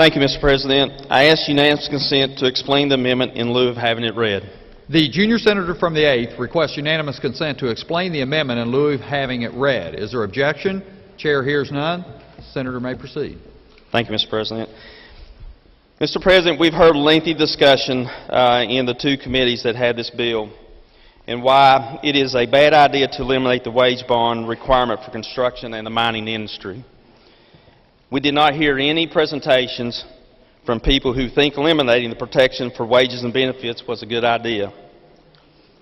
Thank you, Mr. President. I ask unanimous consent to explain the amendment in lieu of having it read. The junior senator from the 8th requests unanimous consent to explain the amendment in lieu of having it read. Is there objection? Chair hears none. Senator may proceed. Thank you, Mr. President. Mr. President, we've heard lengthy discussion in the two committees that had this bill and why it is a bad idea to eliminate the wage bond requirement for construction and the mining industry. We did not hear any presentations from people who think eliminating the protection for wages and benefits was a good idea.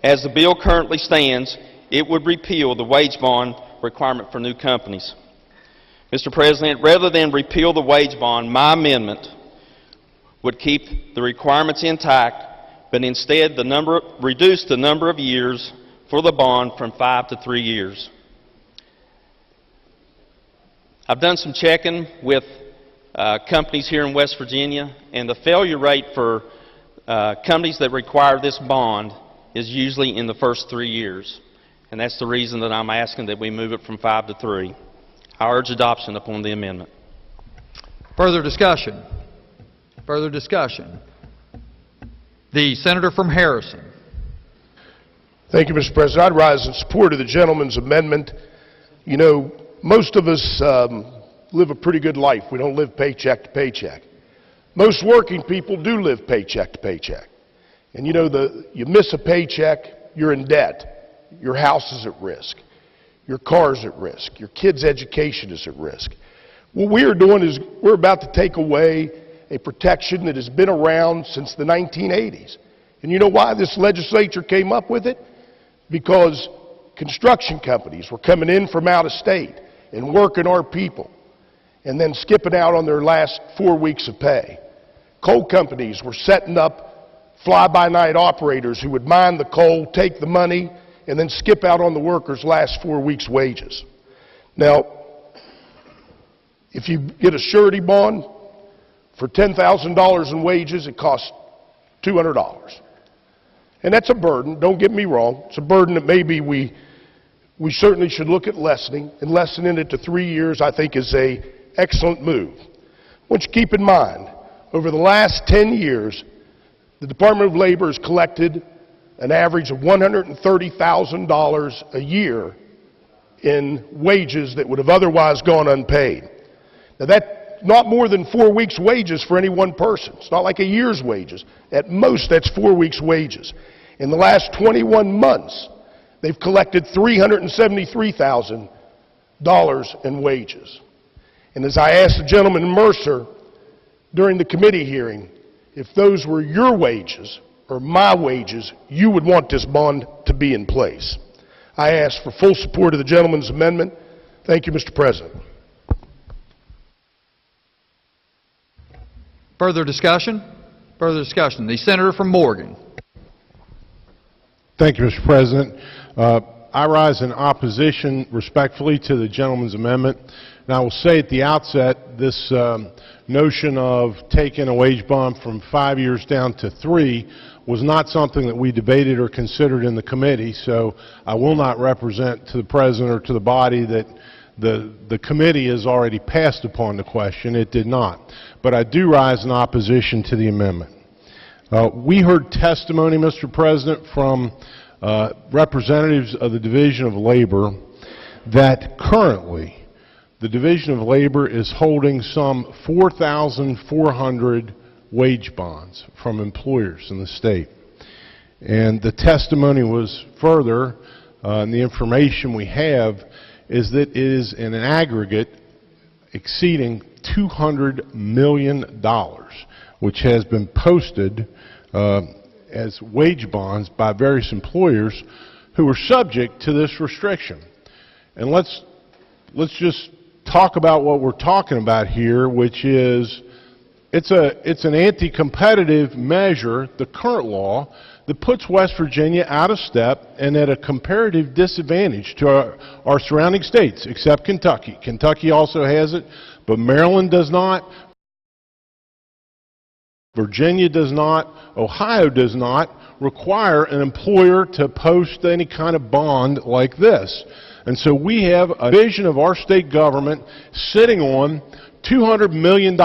As the bill currently stands, it would repeal the wage bond requirement for new companies. Mr. President, rather than repeal the wage bond, my amendment would keep the requirements intact, but instead reduce the number of years for the bond from 5 to 3 years. I've done some checking with companies here in West Virginia, and the failure rate for companies that require this bond is usually in the first 3 years. And that's the reason that I'm asking that we move it from 5 to 3. I urge adoption upon the amendment. Further discussion? Further discussion? The senator from Harrison. Thank you, Mr. President. I'd rise in support of the gentleman's amendment. You know, most of us live a pretty good life. We don't live paycheck to paycheck. Most working people do live paycheck to paycheck. And you know, you miss a paycheck, you're in debt. Your house is at risk. Your car's at risk. Your kid's education is at risk. What we are doing is we're about to take away a protection that has been around since the 1980s. And you know why this legislature came up with it? Because construction companies were coming in from out of state and working our people and then skipping out on their last 4 weeks of pay. Coal companies were setting up fly-by-night operators who would mine the coal, take the money, and then skip out on the workers' last 4 weeks' wages. Now, if you get a surety bond for $10,000 in wages, it costs $200. And that's a burden, don't get me wrong. It's a burden that maybe we certainly should look at lessening, and lessening it to 3 years I think is an excellent move. I want you to keep in mind, over the last 10 years, the Department of Labor has collected an average of $130,000 a year in wages that would have otherwise gone unpaid. Now that's not more than 4 weeks' wages for any one person. It's not like a year's wages. At most, that's 4 weeks' wages. In the last 21 months, they've collected $373,000 in wages. And as I asked the gentleman Mercer during the committee hearing, if those were your wages or my wages, you would want this bond to be in place. I ask for full support of the gentleman's amendment. Thank you, Mr. President. Further discussion? Further discussion. The senator from Morgan. Thank you, Mr. President. I rise in opposition respectfully to the gentleman's amendment. And I will say at the outset, this notion of taking a wage bond from 5 years down to 3 was not something that we debated or considered in the committee, so I will not represent to the President or to the body that the committee has already passed upon the question. It did not. But I do rise in opposition to the amendment. We heard testimony, Mr. President, from representatives of the Division of Labor that currently the Division of Labor is holding some 4,400 wage bonds from employers in the state. And the testimony was further, and the information we have is that it is in an aggregate exceeding $200 million, which has been posted as wage bonds by various employers who are subject to this restriction. And let's just talk about what we're talking about here, which is it's an anti-competitive measure, the current law, that puts West Virginia out of step and at a comparative disadvantage to our surrounding states, except Kentucky. Kentucky also has it, but Maryland does not. Virginia does not. Ohio does not require an employer to post any kind of bond like this. And so we have a division of our state government sitting on $200 million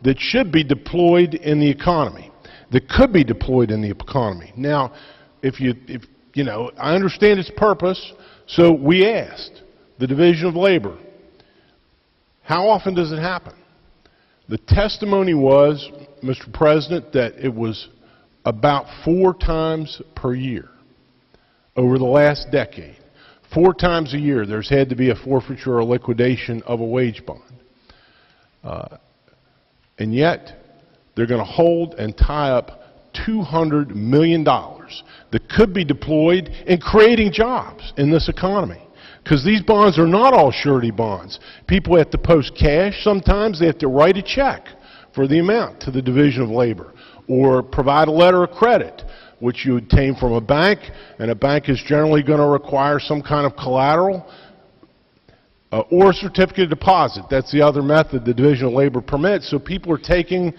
that should be deployed in the economy, that could be deployed in the economy. Now, if you know, I understand its purpose, so we asked the Division of Labor, how often does it happen? The testimony was, Mr. President, that it was about 4 times per year over the last decade. 4 times a year there's had to be a forfeiture or liquidation of a wage bond. And yet, they're going to hold and tie up $200 million that could be deployed in creating jobs in this economy. Because these bonds are not all surety bonds. People have to post cash. Sometimes they have to write a check for the amount to the Division of Labor, or provide a letter of credit, which you obtain from a bank, and a bank is generally going to require some kind of collateral, or a certificate of deposit. That's the other method the Division of Labor permits. So people are taking,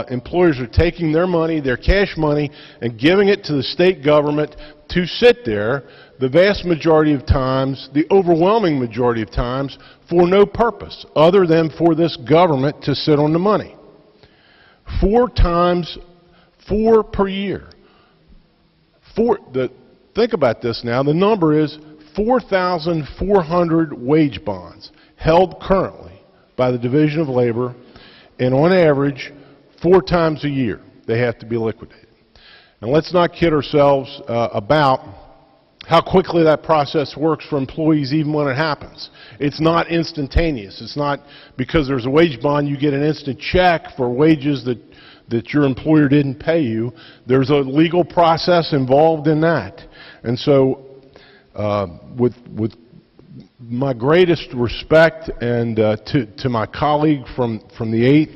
employers are taking their money, their cash money, and giving it to the state government to sit there the vast majority of times, the overwhelming majority of times, for no purpose other than for this government to sit on the money. 4 times, 4 per year. Think about this now. The number is 4,400 wage bonds held currently by the Division of Labor, and on average, 4 times a year they have to be liquidated. And let's not kid ourselves about how quickly that process works for employees even when it happens. It's not instantaneous. It's not because there's a wage bond you get an instant check for wages that your employer didn't pay you. There's a legal process involved in that. And so with my greatest respect, and to my colleague from the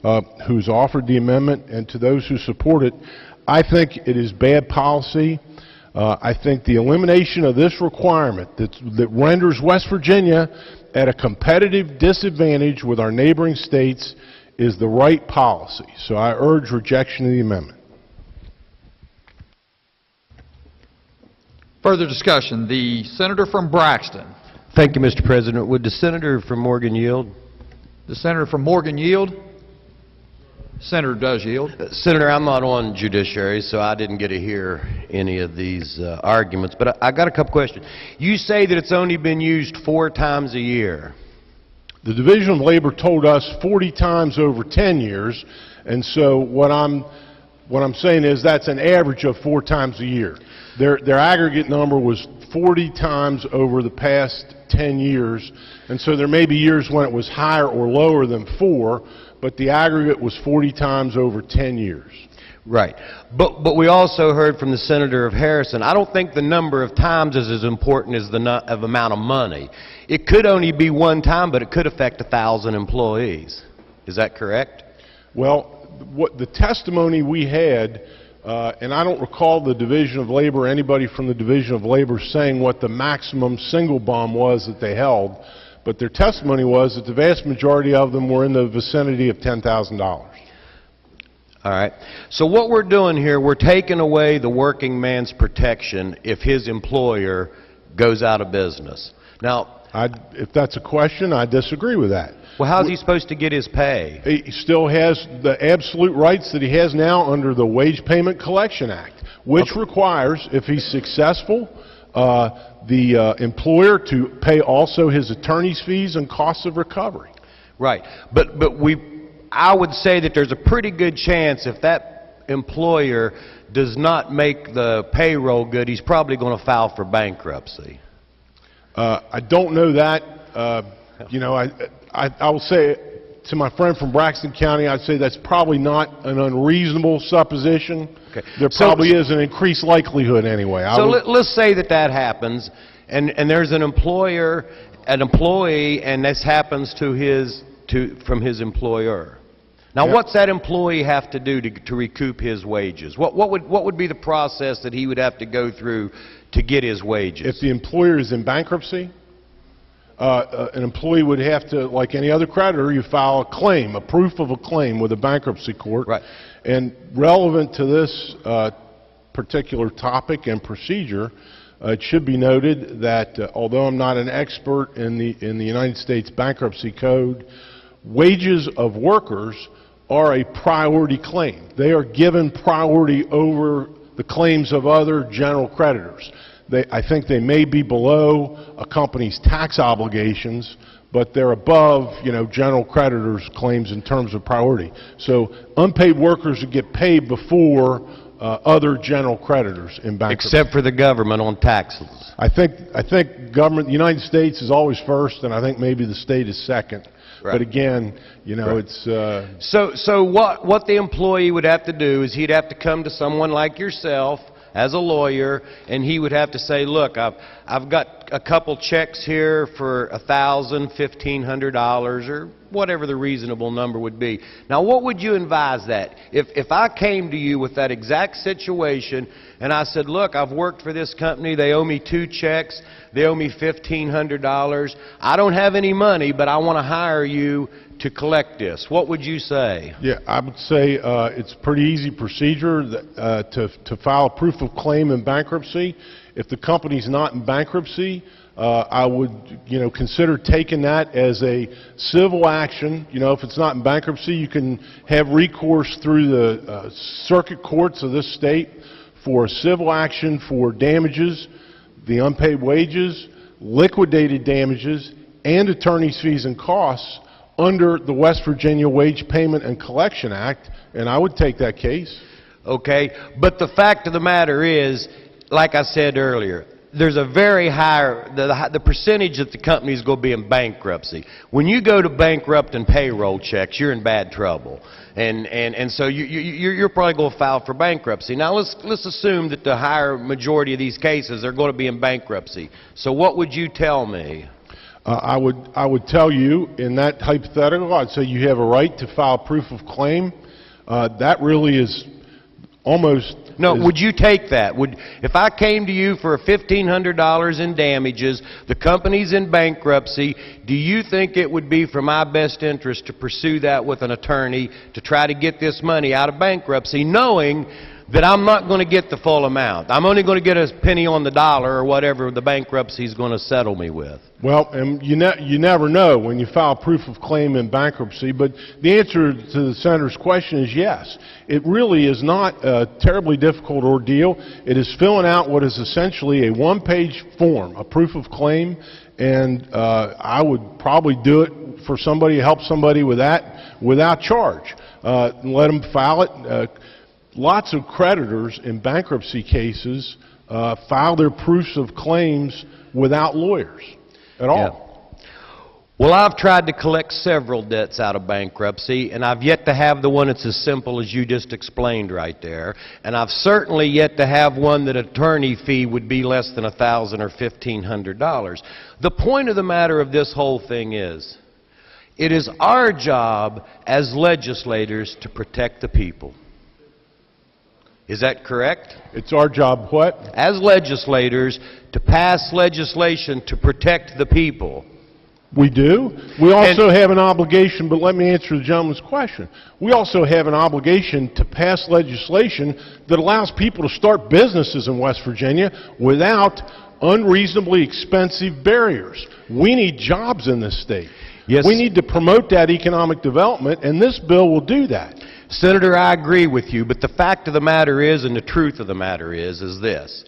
8th who's offered the amendment, and to those who support it, I think it is bad policy. I think the elimination of this requirement that renders West Virginia at a competitive disadvantage with our neighboring states is the right policy. So I urge rejection of the amendment. Further discussion. The senator from Braxton. Thank you, Mr. President. Would the senator from Morgan yield? The senator from Morgan yield? Senator does yield. Senator, I'm not on judiciary, so I didn't get to hear any of these arguments, but I got a couple questions. You say that it's only been used 4 times a year. The Division of Labor told us 40 times over 10 years, and so what I'm saying is that's an average of 4 times a year. Their aggregate number was 40 times over the past 10 years, and so there may be years when it was higher or lower than 4, but the aggregate was 40 times over 10 years. Right. But we also heard from the senator of Harrison, I don't think the number of times is as important as the amount of money. It could only be 1 time, but it could affect 1,000 employees. Is that correct? Well, what the testimony we had, and I don't recall the Division of Labor, anybody from the Division of Labor saying what the maximum single bond was that they held, but their testimony was that the vast majority of them were in the vicinity of $10,000. All right. So what we're doing here, we're taking away the working man's protection if his employer goes out of business. Now, If that's a question, I disagree with that. well, how's he supposed to get his pay? He still has the absolute rights that he has now under the Wage Payment Collection Act, which requires, if he's successful, the employer to pay also his attorney's fees and costs of recovery. Right. But I would say that there's a pretty good chance if that employer does not make the payroll good, he's probably going to file for bankruptcy. I don't know that. You know, I will say to my friend from Braxton County, I'd say that's probably not an unreasonable supposition. Okay. There probably is an increased likelihood anyway. So let's say that happens, and there's an employee, and this happens from his employer. Now, Yeah. what's that employee have to do to recoup his wages? What would be the process that he would have to go through to get his wages? If the employer is in bankruptcy, an employee would have to, like any other creditor, you file a claim, a proof of a claim with a bankruptcy court. Right. And relevant to this particular topic and procedure, it should be noted that although I'm not an expert in the United States Bankruptcy Code, wages of workers are a priority claim. They are given priority over the claims of other general creditors. I think they may be below a company's tax obligations, but they're above, general creditors' claims in terms of priority. So unpaid workers would get paid before other general creditors in bankruptcy. Except for the government on taxes. I think government, the United States is always first, and I think maybe the state is second. Right. But again, Right. it's... So what the employee would have to do is he'd have to come to someone like yourself as a lawyer, and he would have to say, look, I've got a couple checks here for $1,000, $1,500, or whatever the reasonable number would be. Now, what would you advise that? If I came to you with that exact situation, and I said, look, I've worked for this company, they owe me 2 checks, they owe me $1,500, I don't have any money, but I want to hire you to collect this. What would you say? Yeah, I would say it's a pretty easy procedure to file a proof of claim in bankruptcy. If the company's not in bankruptcy, I would, consider taking that as a civil action. If it's not in bankruptcy, you can have recourse through the circuit courts of this state for a civil action for damages, the unpaid wages, liquidated damages, and attorney's fees and costs under the West Virginia Wage Payment and Collection Act, and I would take that case. Okay, but the fact of the matter is, like I said earlier, there's a very high, the percentage that the company's going to be in bankruptcy. When you go to bankrupt and payroll checks, you're in bad trouble. And so you're probably going to file for bankruptcy. Now let's assume that the higher majority of these cases are going to be in bankruptcy. So what would you tell me? I would tell you, in that hypothetical, I'd say you have a right to file proof of claim. That really is almost... No, would you take that? If I came to you for $1,500 in damages, the company's in bankruptcy, do you think it would be for my best interest to pursue that with an attorney to try to get this money out of bankruptcy, knowing that I'm not going to get the full amount? I'm only going to get a penny on the dollar or whatever the bankruptcy is going to settle me with. Well, and you never know when you file proof of claim in bankruptcy, but the answer to the Senator's question is yes. It really is not a terribly difficult ordeal. It is filling out what is essentially a one-page form, a proof of claim, and I would probably do it for somebody, help somebody with that without charge. Let them file it. Lots of creditors in bankruptcy cases file their proofs of claims without lawyers at all. Yeah. Well, I've tried to collect several debts out of bankruptcy, and I've yet to have the one that's as simple as you just explained right there. And I've certainly yet to have one that attorney fee would be less than $1,000 or $1,500. The point of the matter of this whole thing is, it is our job as legislators to protect the people. Is that correct? It's our job, what? As legislators, to pass legislation to protect the people. We do. We also have an obligation, but let me answer the gentleman's question. We also have an obligation to pass legislation that allows people to start businesses in West Virginia without unreasonably expensive barriers. We need jobs in this state. Yes. We need to promote that economic development, and this bill will do that. Senator, I agree with you, but the fact of the matter is, and the truth of the matter is this.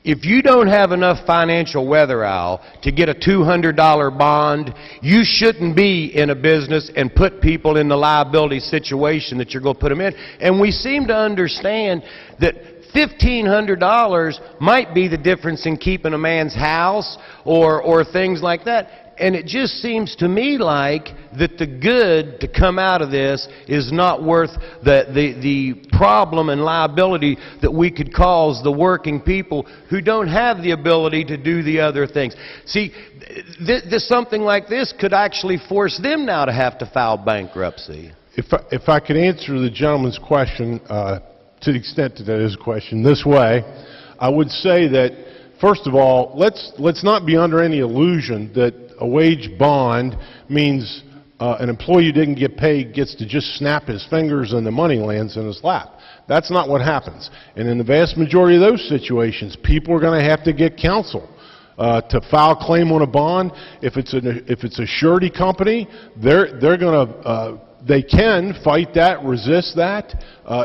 If you don't have enough financial wherewithal to get a $200 bond, you shouldn't be in a business and put people in the liability situation that you're going to put them in. And we seem to understand that $1,500 might be the difference in keeping a man's house or things like that. And it just seems to me like that the good to come out of this is not worth the problem and liability that we could cause the working people who don't have the ability to do the other things. See, something like this could actually force them now to have to file bankruptcy. If I could answer the gentleman's question, to the extent that is a question, this way, I would say that, first of all, let's not be under any illusion that a wage bond means an employee who didn't get paid gets to just snap his fingers and the money lands in his lap. That's not what happens. And in the vast majority of those situations, people are going to have to get counsel to file a claim on a bond. If it's a surety company, they're going to They can fight that, resist that.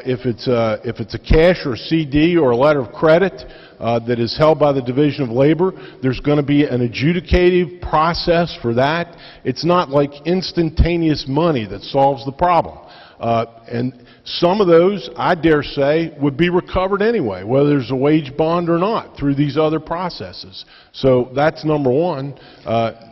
If it's a cash or CD or a letter of credit that is held by the Division of Labor, there's going to be an adjudicative process for that. It's not like instantaneous money that solves the problem. And some of those, I dare say, would be recovered anyway, whether there's a wage bond or not, through these other processes. So that's number one,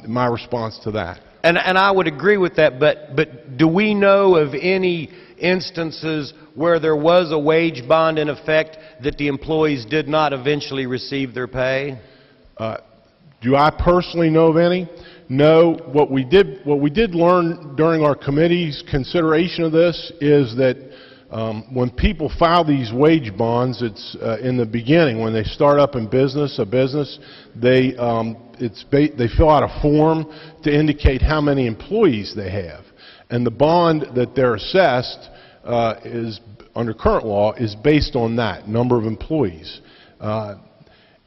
my response to that. And I would agree with that, but do we know of any instances where there was a wage bond in effect that the employees did not eventually receive their pay? Do I personally know of any? No. What we did learn during our committee's consideration of this is that when people file these wage bonds, it's in the beginning when they start up in business, they fill out a form to indicate how many employees they have, and the bond that they're assessed is, under current law, is based on that number of employees,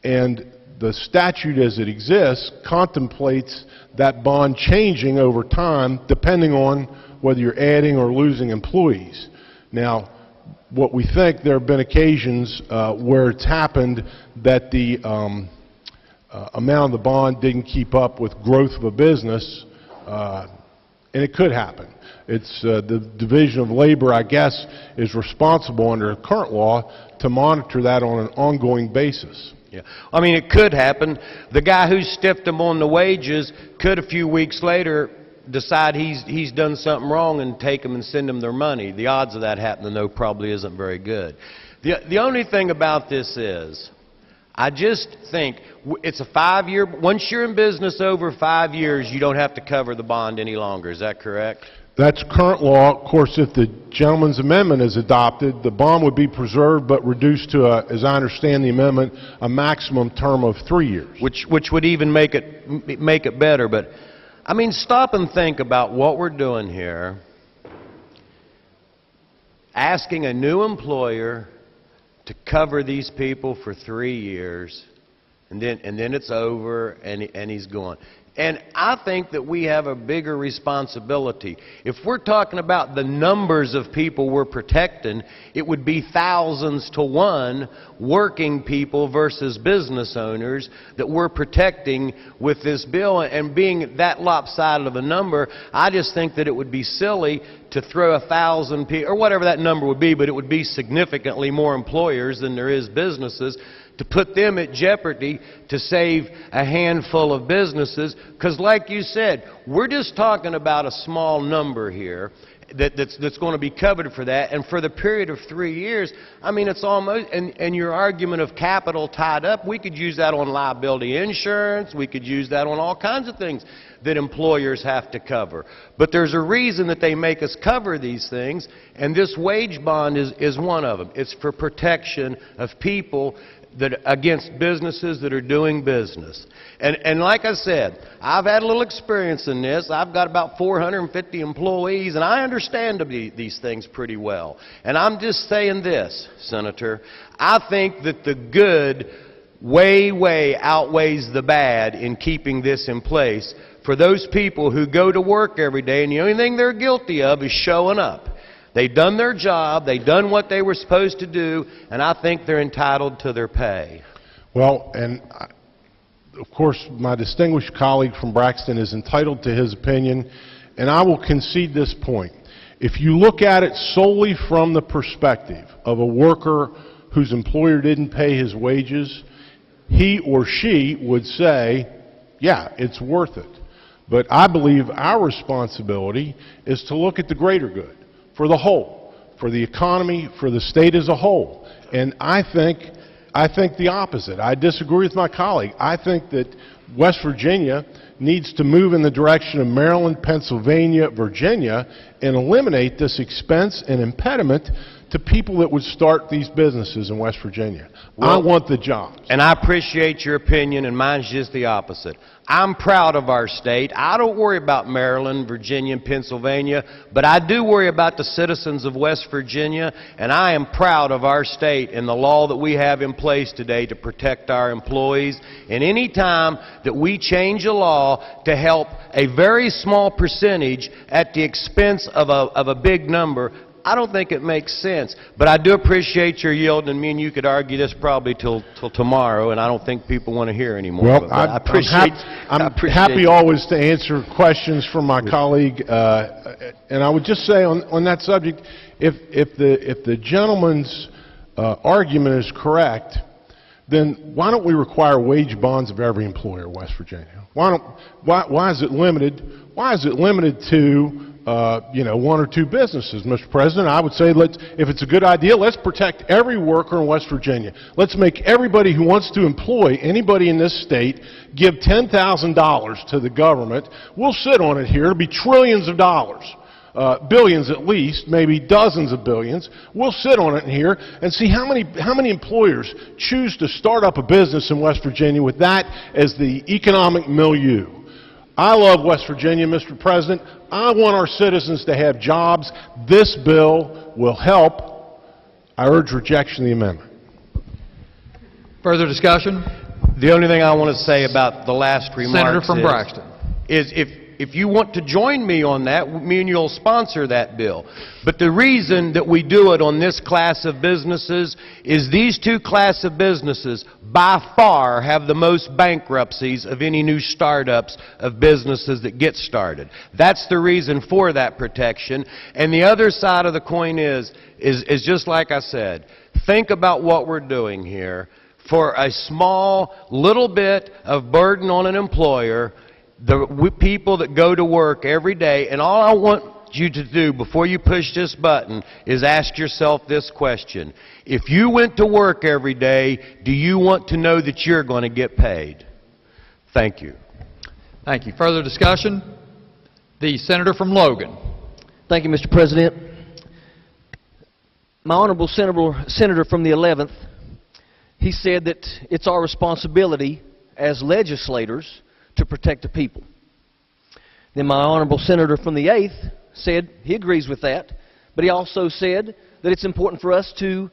and the statute as it exists contemplates that bond changing over time depending on whether you're adding or losing employees. Now, what we think, there have been occasions where it's happened that the amount of the bond didn't keep up with growth of a business, and it could happen. It's the Division of Labor, I guess, is responsible under current law to monitor that on an ongoing basis. Yeah. I mean, it could happen. The guy who stiffed them on the wages could a few weeks later decide he's done something wrong and take them and send them their money. The odds of that happening, though, probably isn't very good. The only thing about this is, I just think it's a 5-year, once you're in business over 5 years, you don't have to cover the bond any longer. Is that correct? That's current law. Of course, if the gentleman's amendment is adopted, the bond would be preserved but reduced to, as I understand the amendment, a maximum term of 3 years. Which would even make it better. But, I mean, stop and think about what we're doing here. Asking a new employer to cover these people for 3 years, and then it's over, and he's gone. And I think that we have a bigger responsibility. If we're talking about the numbers of people we're protecting, it would be thousands to one working people versus business owners that we're protecting with this bill. And being that lopsided of a number, I just think that it would be silly to throw 1,000 people, or whatever that number would be, but it would be significantly more employers than there is businesses, to put them at jeopardy to save a handful of businesses. Because like you said, we're just talking about a small number here that's going to be covered for that. And for the period of 3 years, I mean, it's almost, and your argument of capital tied up, we could use that on liability insurance, we could use that on all kinds of things that employers have to cover. But there's a reason that they make us cover these things, and this wage bond is one of them. It's for protection of people that against businesses that are doing business. And like I said, I've had a little experience in this. I've got about 450 employees, and I understand these things pretty well. And I'm just saying this, Senator, I think that the good way outweighs the bad in keeping this in place for those people who go to work every day, and the only thing they're guilty of is showing up. They've done their job, they've done what they were supposed to do, and I think they're entitled to their pay. Well, and of course, my distinguished colleague from Braxton is entitled to his opinion, and I will concede this point. If you look at it solely from the perspective of a worker whose employer didn't pay his wages, he or she would say, yeah, it's worth it. But I believe our responsibility is to look at the greater good, for the whole, for the economy, for the state as a whole. And I think the opposite. I disagree with my colleague. I think that West Virginia needs to move in the direction of Maryland, Pennsylvania, Virginia, and eliminate this expense and impediment to people that would start these businesses in West Virginia. I want the jobs. And I appreciate your opinion, and mine's just the opposite. I'm proud of our state. I don't worry about Maryland, Virginia, and Pennsylvania, but I do worry about the citizens of West Virginia, and I am proud of our state and the law that we have in place today to protect our employees. And any time that we change a law to help a very small percentage at the expense of a big number, I don't think it makes sense. But I do appreciate your yielding, and me and you could argue this probably till tomorrow, and I don't think people want to hear anymore. Well, But I appreciate I'm happy always to answer questions from my colleague, and I would just say on that subject, if the gentleman's argument is correct, then why don't we require wage bonds of every employer in West Virginia? Why is it limited? Why is it limited to one or two businesses, Mr. President? I would say if it's a good idea, let's protect every worker in West Virginia. Let's make everybody who wants to employ anybody in this state give $10,000 to the government. We'll sit on it here. It'll be trillions of dollars. Billions at least, maybe dozens of billions. We'll sit on it here and see how many employers choose to start up a business in West Virginia with that as the economic milieu. I love West Virginia, Mr. President. I want our citizens to have jobs. This bill will help. I urge rejection of the amendment. Further discussion? The only thing I want to say about the last remarks Senator from Braxton. is if you want to join me on that, me and you'll sponsor that bill. But the reason that we do it on this class of businesses is these two class of businesses by far have the most bankruptcies of any new startups of businesses that get started. That's the reason for that protection. And the other side of the coin is just like I said, think about what we're doing here. For a small little bit of burden on an employer, the people that go to work every day, and all I want you to do before you push this button is ask yourself this question. If you went to work every day, do you want to know that you're going to get paid? Thank you. Thank you. Further discussion? The Senator from Logan. Thank you, Mr. President. My honorable senator from the 11th, he said that it's our responsibility as legislators to protect the people. Then my honorable senator from the 8th said he agrees with that, but he also said that it's important for us to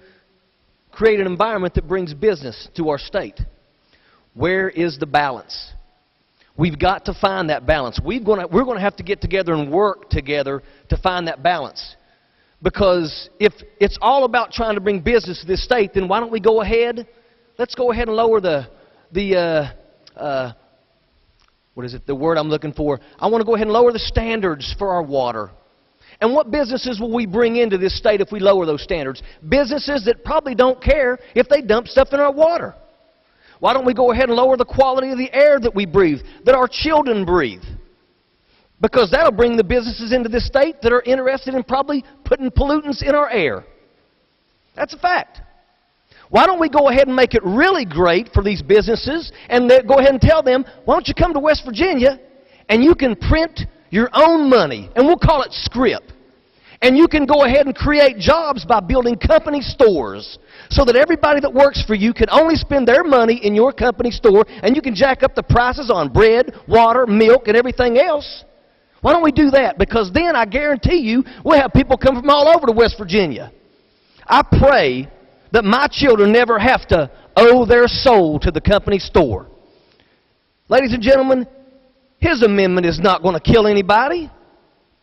create an environment that brings business to our state. Where is the balance? We've got to find that balance. We're going to have to get together and work together to find that balance. Because if it's all about trying to bring business to this state, then why don't we go ahead? Let's go ahead and lower the word I'm looking for. I want to go ahead and lower the standards for our water. And what businesses will we bring into this state if we lower those standards? Businesses that probably don't care if they dump stuff in our water. Why don't we go ahead and lower the quality of the air that we breathe, that our children breathe? Because that'll bring the businesses into this state that are interested in probably putting pollutants in our air. That's a fact. Why don't we go ahead and make it really great for these businesses and go ahead and tell them, why don't you come to West Virginia and you can print your own money, and we'll call it scrip. And you can go ahead and create jobs by building company stores so that everybody that works for you can only spend their money in your company store, and you can jack up the prices on bread, water, milk, and everything else. Why don't we do that? Because then I guarantee you we'll have people come from all over to West Virginia. I pray that my children never have to owe their soul to the company store. Ladies and gentlemen, his amendment is not going to kill anybody.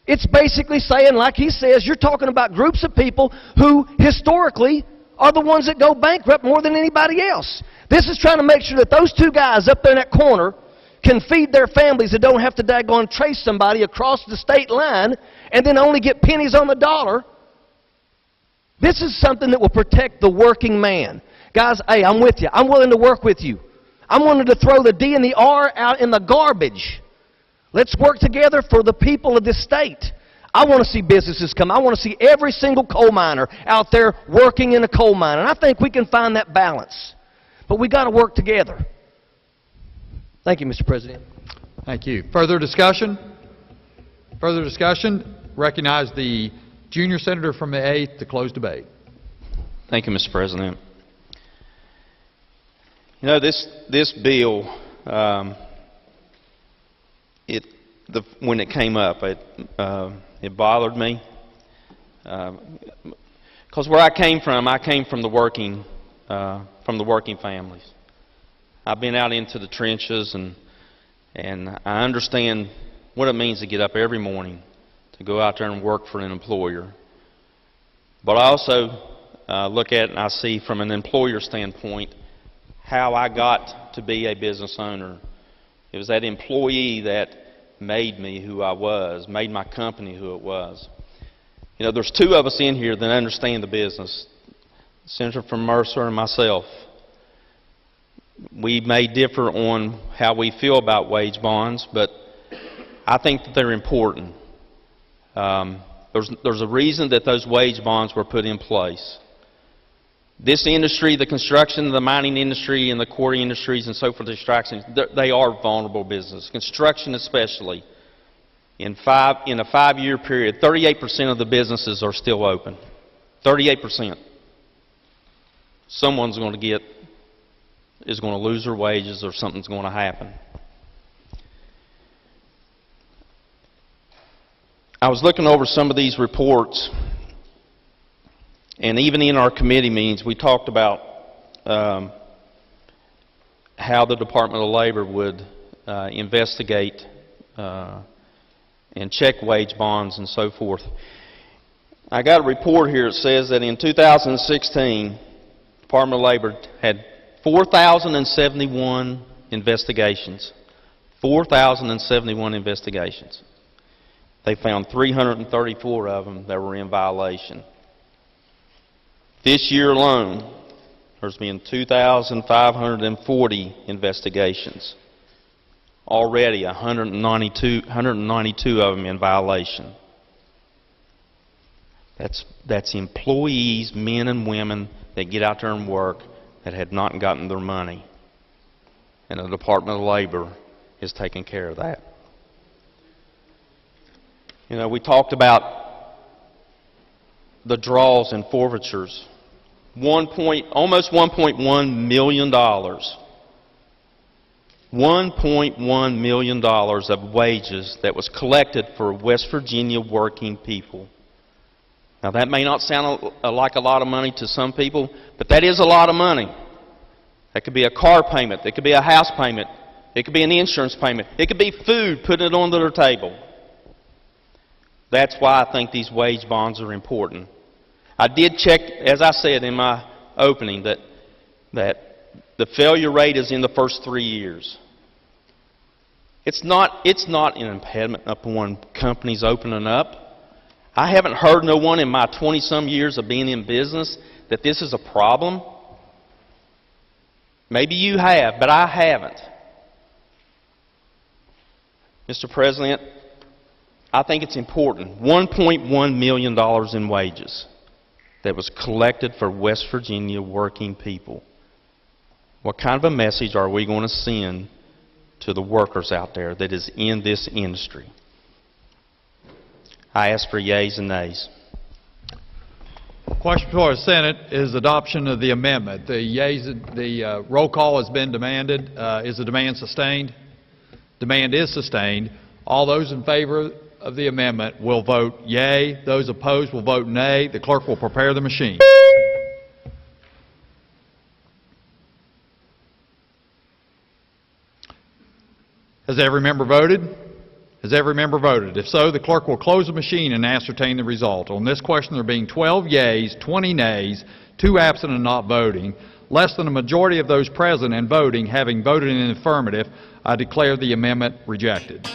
It's basically saying, like he says, you're talking about groups of people who historically are the ones that go bankrupt more than anybody else. This is trying to make sure that those two guys up there in that corner can feed their families and don't have to daggone trace somebody across the state line and then only get pennies on the dollar. This is something that will protect the working man. Guys, hey, I'm with you. I'm willing to work with you. I'm willing to throw the D and the R out in the garbage. Let's work together for the people of this state. I want to see businesses come. I want to see every single coal miner out there working in a coal mine. And I think we can find that balance. But we've got to work together. Thank you, Mr. President. Thank you. Further discussion? Further discussion? Recognize the junior senator from the 8th to close debate. Thank you, Mr. President. You know, this bill, when it came up, it bothered me. Because where I came from the working families. I've been out into the trenches, and I understand what it means to get up every morning to go out there and work for an employer. But I also look at it and I see from an employer standpoint how I got to be a business owner. It was that employee that made me who I was, made my company who it was. You know, there's two of us in here that understand the business, Senator from Mercer and myself. We may differ on how we feel about wage bonds, but I think that they're important. There's a reason that those wage bonds were put in place. This industry, the construction, the mining industry, and the quarry industries and so forth, they are vulnerable business. Construction especially. In a 5-year period, 38% of the businesses are still open. 38%. Someone's going to is going to lose their wages, or something's going to happen. I was looking over some of these reports, and even in our committee meetings, we talked about how the Department of Labor would investigate and check wage bonds and so forth. I got a report here that says that in 2016, Department of Labor had 4,071 investigations. 4,071 investigations. They found 334 of them that were in violation. This year alone, there's been 2,540 investigations. Already 192 of them in violation. That's employees, men and women, that get out there and work that had not gotten their money. And the Department of Labor is taking care of that. You know, we talked about the draws and forfeitures. Almost $1.1 million. $1.1 million of wages that was collected for West Virginia working people. Now that may not sound like a lot of money to some people, but that is a lot of money. That could be a car payment, it could be a house payment, it could be an insurance payment, it could be food, putting it on their table. That's why I think these wage bonds are important. I did check, as I said in my opening, that the failure rate is in the first 3 years. It's not an impediment upon companies opening up. I haven't heard no one in my 20-some years of being in business that this is a problem. Maybe you have, but I haven't. Mr. President, I think it's important. $1.1 million in wages that was collected for West Virginia working people. What kind of a message are we going to send to the workers out there that is in this industry? I ask for yeas and nays. Question before the Senate is adoption of the amendment. The roll call has been demanded. Is the demand sustained? Demand is sustained. All those in favor of the amendment will vote yea. Those opposed will vote nay. The clerk will prepare the machine. Has every member voted? Has every member voted? If so, the clerk will close the machine and ascertain the result. On this question, there being 12 yeas, 20 nays, 2 absent and not voting, less than a majority of those present and voting having voted in the affirmative, I declare the amendment rejected.